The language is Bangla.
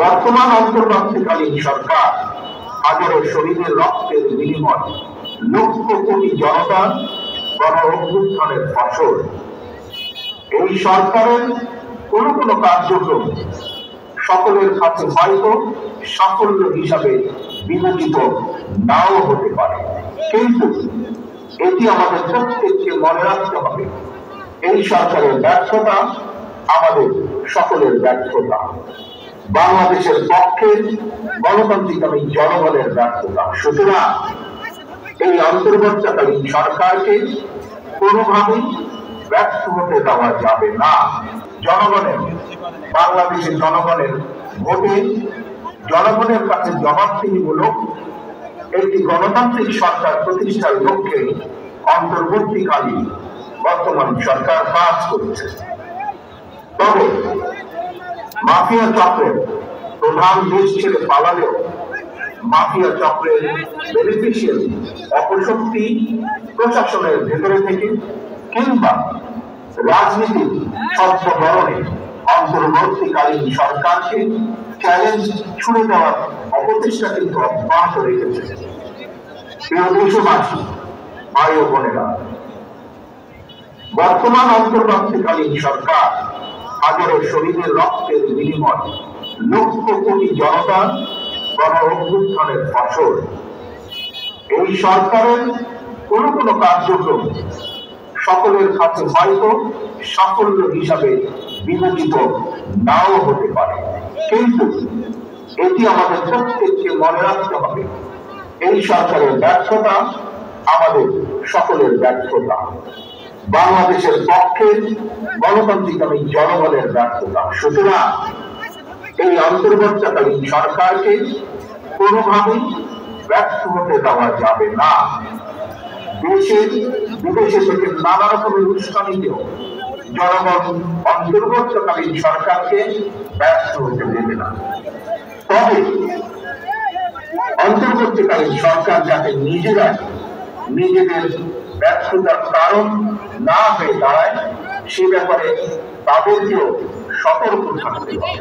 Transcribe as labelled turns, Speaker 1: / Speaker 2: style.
Speaker 1: বর্তমান অন্তর্বর্তীকালীন সরকার হাজারো শহীদের রক্তের বিনিময় লক্ষ কোটি জনতার গণ অভ্যুত্থানের ফসল। এই সরকারের কোন কোন কার্যক্রম সকলের কাছে হয়তো সাফল্য হিসাবে বিবেচিত নাও হতে পারে, কিন্তু এটি আমাদের প্রত্যেককে মনে রাখতে হবে, এই সরকারের ব্যর্থতা আমাদের সকলের ব্যর্থতা, বাংলাদেশের পক্ষে গণতান্ত্রিক জনগণের ব্যর্থতা। সুতরাং এই অন্তর্বর্তীকালীন সরকারকে কোনোভাবেই ব্যর্থ হতে দেওয়া যাবে না। জনগণের, বাংলাদেশের জনগণের ভোটে জনগণের কাছে জবাবদিহিমূলক একটি গণতান্ত্রিক সরকার প্রতিষ্ঠার লক্ষ্যে অন্তর্বর্তীকালীন বর্তমান সরকার কাজ করছে। তবে মাফিয়া চক্রের প্রধান দেশ ছেড়ে পালালেও মাফিয়া চক্রের বেনিফিশিয়াল অপশক্তি প্রশাসনের ভেতরে থেকে কিংবা রাজনীতির সর্বধরনে অন্তর্বর্তীকালীন সরকারকে চ্যালেঞ্জ ছুড়ে দেওয়ার অপচেষ্টা কিন্তু অব্যাহত রেখেছে। প্রিয় দেশবাসী, ভাই ও বোনেরা, বর্তমান অন্তর্বর্তীকালীন সরকার হাজারো শহীদের রক্তের বিনিময় লক্ষ কোটি জনতার গণ অভ্যুত্থানের ফসল। এই সরকারের কোন কোন কার্যক্রম সকলের কাছে হয়তো সাফল্য হিসাবে বিবেচিত নাও হতে পারে, কিন্তু এটি আমাদের প্রত্যেককে মনে রাখতে হবে, এই সরকারের ব্যর্থতা আমাদের সকলের ব্যর্থতা, বাংলাদেশের পক্ষে গণতান্ত্রিক জনগণের ব্যর্থতা। সুতরাং এই অন্তর্বর্তীকালীন সরকারকে কোনোভাবেই ব্যর্থ হতে দেওয়া যাবে না। দেশে বিদেশে থেকে নানা রকমের উস্কানিতেও জনগণ অন্তর্বর্তীকালীন সরকারকে ব্যর্থ হতে দেবে না। তবে অন্তর্বর্তীকালীন সরকার যাতে নিজেদের ব্যর্থতার কারণ না হয়ে দাঁড়ায়, সে ব্যাপারে তাদেরকেও সতর্ক থাকতে হবে।